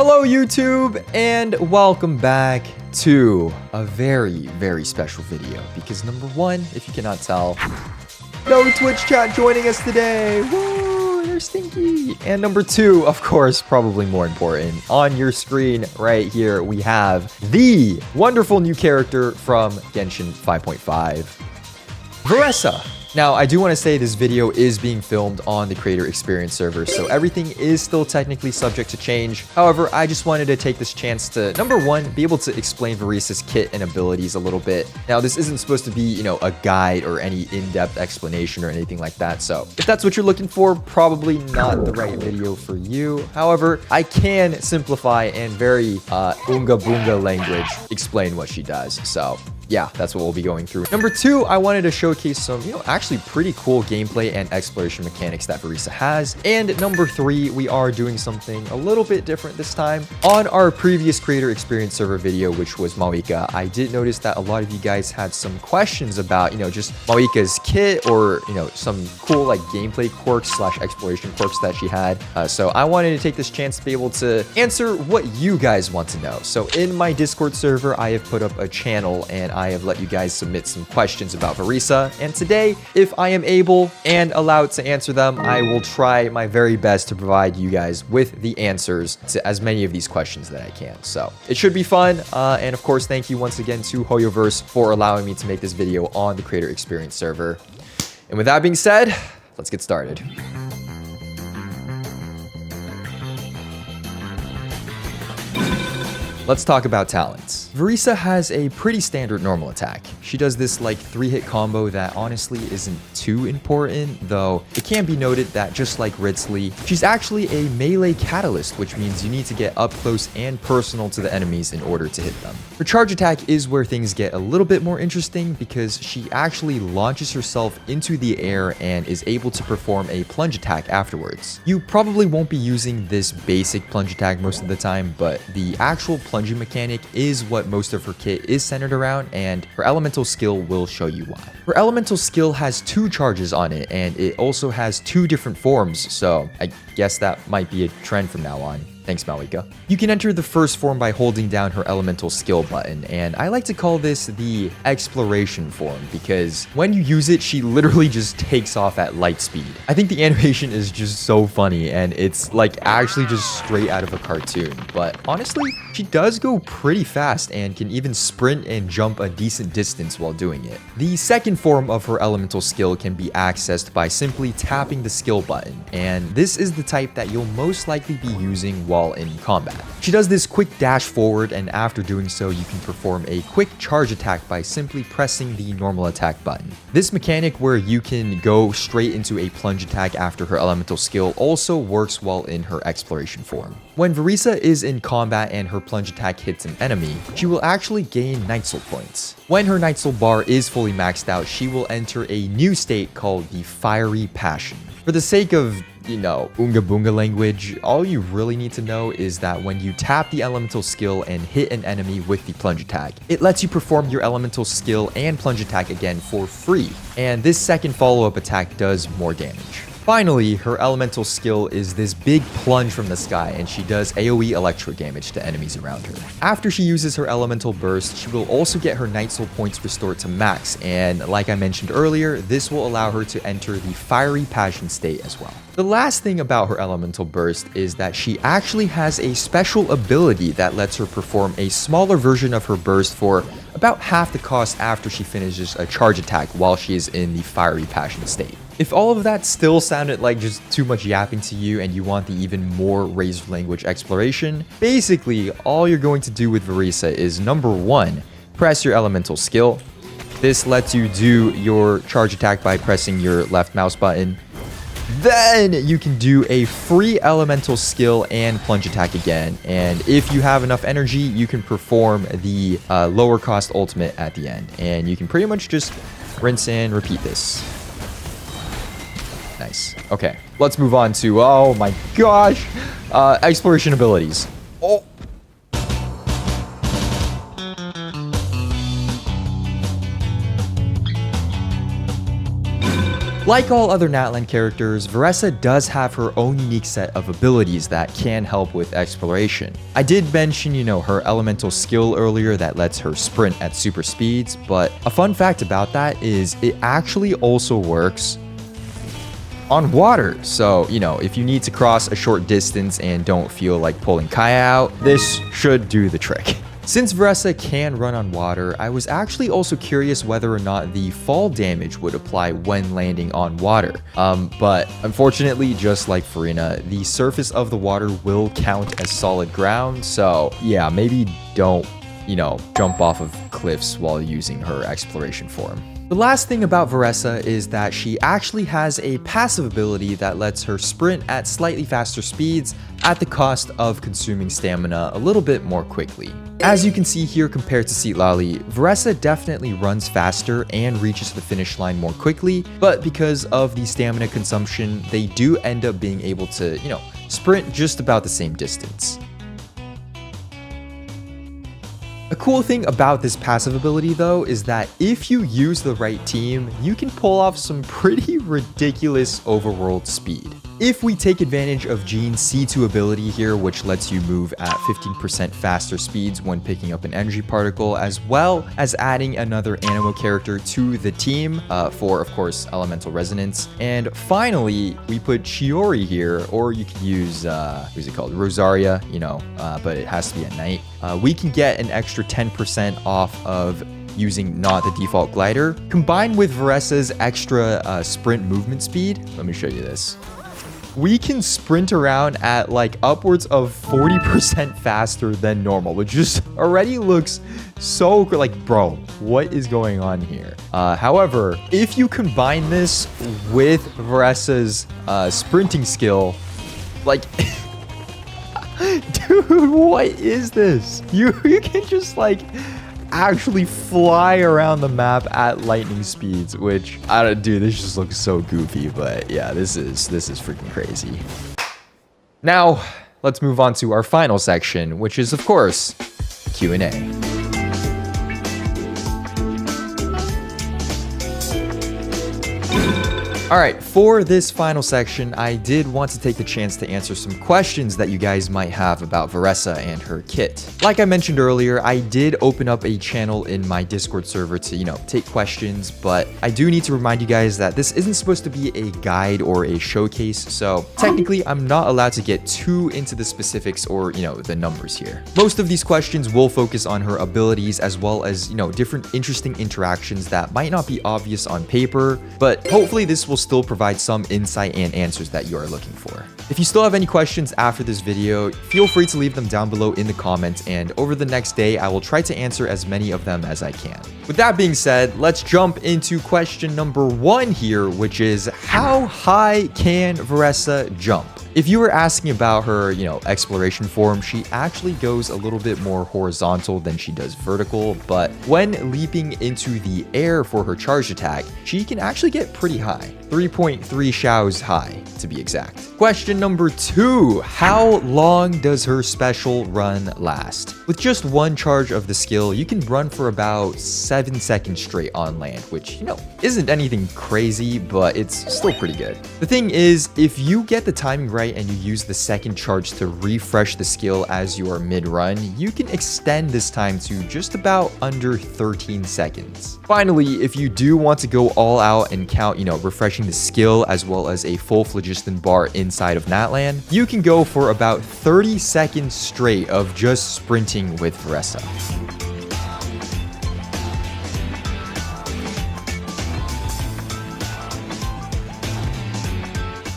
Hello YouTube, and welcome back to a very, very special video. Because number one, if you cannot tell, no Twitch chat joining us today. Woo, they're stinky. And number two, of course, probably more important, on your screen right here, we have the wonderful new character from Genshin 5.5, VARESA. Now, I do want to say this video is being filmed on the creator experience server, so everything is still technically subject to change. However, I just wanted to take this chance to, number one, be able to explain VARESA's kit and abilities a little bit. Now, this isn't supposed to be, a guide or any in-depth explanation or anything like that, so if that's what you're looking for, probably not the right video for you. However, I can simplify and very unga boonga language explain what she does, so yeah, that's what we'll be going through. Number two, I wanted to showcase some, actually pretty cool gameplay and exploration mechanics that VARESA has. And number three, we are doing something a little bit different this time. On our previous creator experience server video, which was Mawika, I did notice that a lot of you guys had some questions about, just Mawika's kit or, some cool like gameplay quirks / exploration quirks that she had. So I wanted to take this chance to be able to answer what you guys want to know. So in my Discord server, I have put up a channel and I have let you guys submit some questions about VARESA, and today, if I am able and allowed to answer them, I will try my very best to provide you guys with the answers to as many of these questions that I can. So it should be fun, and of course, thank you once again to Hoyoverse for allowing me to make this video on the creator experience server. And with that being said, let's get started. Let's talk about talents. VARESA has a pretty standard normal attack. She does this like 3-hit combo that honestly isn't too important, though it can be noted that just like Ridsley, she's actually a melee catalyst, which means you need to get up close and personal to the enemies in order to hit them. Her charge attack is where things get a little bit more interesting because she actually launches herself into the air and is able to perform a plunge attack afterwards. You probably won't be using this basic plunge attack most of the time, but the actual plunging mechanic is what most of her kit is centered around, and her elemental skill will show you why. Her elemental skill has 2 charges on it, and it also has 2 different forms, so I guess that might be a trend from now on. Thanks, Mawika. You can enter the first form by holding down her elemental skill button, and I like to call this the exploration form because when you use it, she literally just takes off at light speed. I think the animation is just so funny, and it's like actually just straight out of a cartoon, but honestly, she does go pretty fast and can even sprint and jump a decent distance while doing it. The second form of her elemental skill can be accessed by simply tapping the skill button, and this is the type that you'll most likely be using while in combat. She does this quick dash forward, and after doing so, you can perform a quick charge attack by simply pressing the normal attack button. This mechanic where you can go straight into a plunge attack after her elemental skill also works while in her exploration form. When VARESA is in combat and her plunge attack hits an enemy, she will actually gain Night Soul points. When her Night Soul bar is fully maxed out, she will enter a new state called the Fiery Passion. For the sake of unga boonga language, all you really need to know is that when you tap the elemental skill and hit an enemy with the plunge attack, it lets you perform your elemental skill and plunge attack again for free, and this second follow-up attack does more damage. Finally, her elemental skill is this big plunge from the sky, and she does AoE electro damage to enemies around her. After she uses her elemental burst, she will also get her Night Soul points restored to max, and like I mentioned earlier, this will allow her to enter the Fiery Passion state as well. The last thing about her elemental burst is that she actually has a special ability that lets her perform a smaller version of her burst for about half the cost after she finishes a charge attack while she is in the Fiery Passion state. If all of that still sounded like just too much yapping to you and you want the even more raised language exploration, basically all you're going to do with VARESA is number one, press your elemental skill. This lets you do your charge attack by pressing your left mouse button. Then you can do a free elemental skill and plunge attack again, and if you have enough energy, you can perform the lower cost ultimate at the end, and you can pretty much just rinse and repeat this. Nice. Okay, let's move on to, oh my gosh, exploration abilities. Oh. Like all other Natlan characters, VARESA does have her own unique set of abilities that can help with exploration. I did mention, her elemental skill earlier that lets her sprint at super speeds, but a fun fact about that is it actually also works on water. So, if you need to cross a short distance and don't feel like pulling Kaya out, this should do the trick. Since VARESA can run on water, I was actually also curious whether or not the fall damage would apply when landing on water. But unfortunately, just like Farina, the surface of the water will count as solid ground. So yeah, maybe don't, jump off of cliffs while using her exploration form. The last thing about VARESA is that she actually has a passive ability that lets her sprint at slightly faster speeds at the cost of consuming stamina a little bit more quickly. As you can see here compared to Citlali, VARESA definitely runs faster and reaches the finish line more quickly, but because of the stamina consumption, they do end up being able to, sprint just about the same distance. A cool thing about this passive ability though is that if you use the right team, you can pull off some pretty ridiculous overworld speed. If we take advantage of Jean's C2 ability here, which lets you move at 15% faster speeds when picking up an energy particle, as well as adding another Anemo character to the team for, of course, elemental resonance. And finally, we put Chiori here, or you could use, who's it called? Rosaria, but it has to be at night. We can get an extra 10% off of using not the default glider, combined with VARESA's extra sprint movement speed. Let me show you this. We can sprint around at like upwards of 40% faster than normal, which just already looks so like, bro, what is going on here? However, if you combine this with VARESA's sprinting skill, like, dude, what is this? You can just like actually fly around the map at lightning speeds, which I don't, dude, this just looks so goofy, but yeah, this is freaking crazy. Now let's move on to our final section, which is of course Q&A. Alright, for this final section, I did want to take the chance to answer some questions that you guys might have about VARESA and her kit. Like I mentioned earlier, I did open up a channel in my Discord server to, take questions, but I do need to remind you guys that this isn't supposed to be a guide or a showcase, so technically I'm not allowed to get too into the specifics or, the numbers here. Most of these questions will focus on her abilities as well as, different interesting interactions that might not be obvious on paper, but hopefully this will still provide some insight and answers that you are looking for. If you still have any questions after this video, feel free to leave them down below in the comments, and over the next day, I will try to answer as many of them as I can. With that being said, let's jump into question number 1 here, which is how high can VARESA jump? If you were asking about her, exploration form, she actually goes a little bit more horizontal than she does vertical, but when leaping into the air for her charge attack, she can actually get pretty high. 3.3 xiaos high, to be exact. Question number 2, how long does her special run last? With just one charge of the skill, you can run for about 7 seconds straight on land, which, isn't anything crazy, but it's still pretty good. The thing is, if you get the timing right and you use the second charge to refresh the skill as you are mid-run, you can extend this time to just about under 13 seconds. Finally, if you do want to go all out and count, refreshing the skill as well as a full phlogiston bar inside of Natlan, you can go for about 30 seconds straight of just sprinting with VARESA.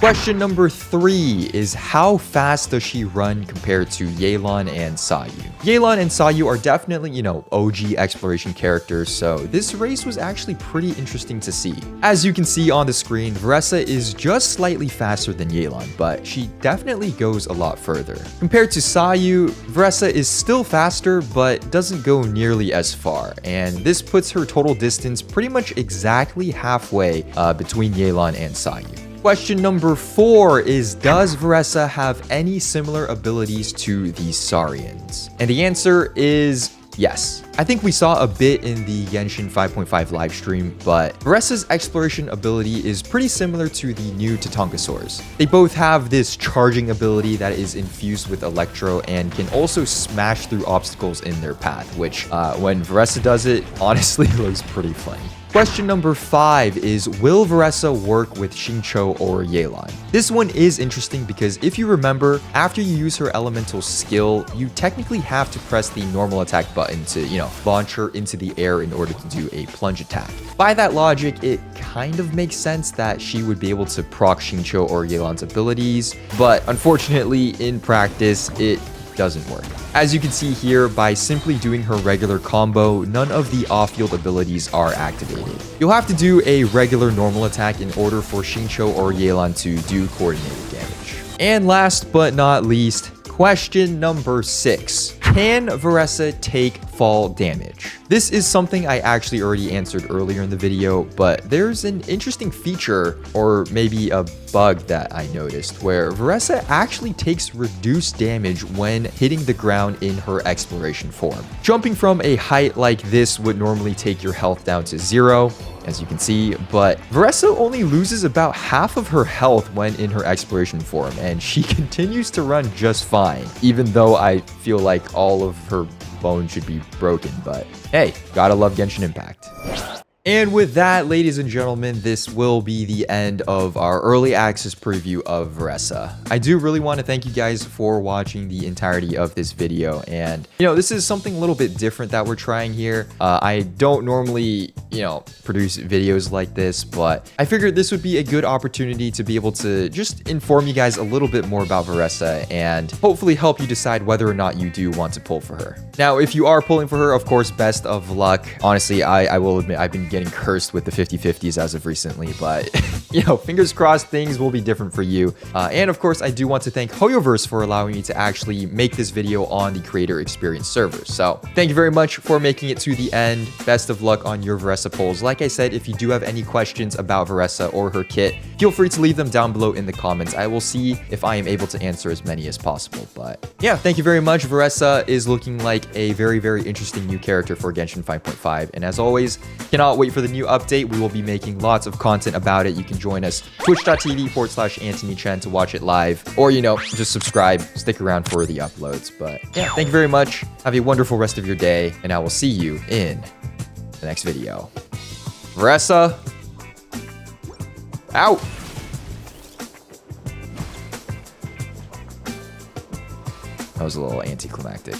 Question number 3 is how fast does she run compared to Yelan and Sayu? Yelan and Sayu are definitely, OG exploration characters, so this race was actually pretty interesting to see. As you can see on the screen, VARESA is just slightly faster than Yelan, but she definitely goes a lot further. Compared to Sayu, VARESA is still faster, but doesn't go nearly as far, and this puts her total distance pretty much exactly halfway between Yelan and Sayu. Question number 4 is, does VARESA have any similar abilities to the Saurians? And the answer is Yes, I think we saw a bit in the Genshin 5.5 livestream, but VARESA's exploration ability is pretty similar to the new Tatankasaurs. They both have this charging ability that is infused with Electro and can also smash through obstacles in their path, which when VARESA does it, honestly looks pretty funny. Question number 5 is, will VARESA work with Xingqiu or Yelan? This one is interesting because if you remember, after you use her elemental skill, you technically have to press the normal attack button to, launch her into the air in order to do a plunge attack. By that logic, it kind of makes sense that she would be able to proc Xingqiu or Yelan's abilities, but unfortunately, in practice, it doesn't work. As you can see here, by simply doing her regular combo, none of the off-field abilities are activated. You'll have to do a regular normal attack in order for Xingqiu or Yelan to do coordinated damage. And last but not least, question number 6. Can VARESA take fall damage? This is something I actually already answered earlier in the video, but there's an interesting feature, or maybe a bug that I noticed, where VARESA actually takes reduced damage when hitting the ground in her exploration form. Jumping from a height like this would normally take your health down to 0, as you can see, but VARESA only loses about half of her health when in her exploration form, and she continues to run just fine, even though I feel like all of her bones should be broken, but hey, gotta love Genshin Impact. And with that, ladies and gentlemen, this will be the end of our early access preview of VARESA. I do really want to thank you guys for watching the entirety of this video. And, this is something a little bit different that we're trying here. I don't normally, produce videos like this, but I figured this would be a good opportunity to be able to just inform you guys a little bit more about VARESA and hopefully help you decide whether or not you do want to pull for her. Now, if you are pulling for her, of course, best of luck. Honestly, I will admit I've been getting cursed with the 50-50s as of recently, but fingers crossed things will be different for you. And of course, I do want to thank Hoyoverse for allowing me to actually make this video on the creator experience server. So thank you very much for making it to the end. Best of luck on your VARESA pulls. Like I said, if you do have any questions about VARESA or her kit, feel free to leave them down below in the comments. I will see if I am able to answer as many as possible. But yeah, thank you very much. VARESA is looking like a very, very interesting new character for Genshin 5.5. And as always, cannot wait for the new update. We will be making lots of content about it. You can join us twitch.tv/AnthonyChen to watch it live, or just subscribe, stick around for the uploads. But yeah, thank you very much. Have a wonderful rest of your day, and I will see you in the next video. VARESA out. That was a little anticlimactic.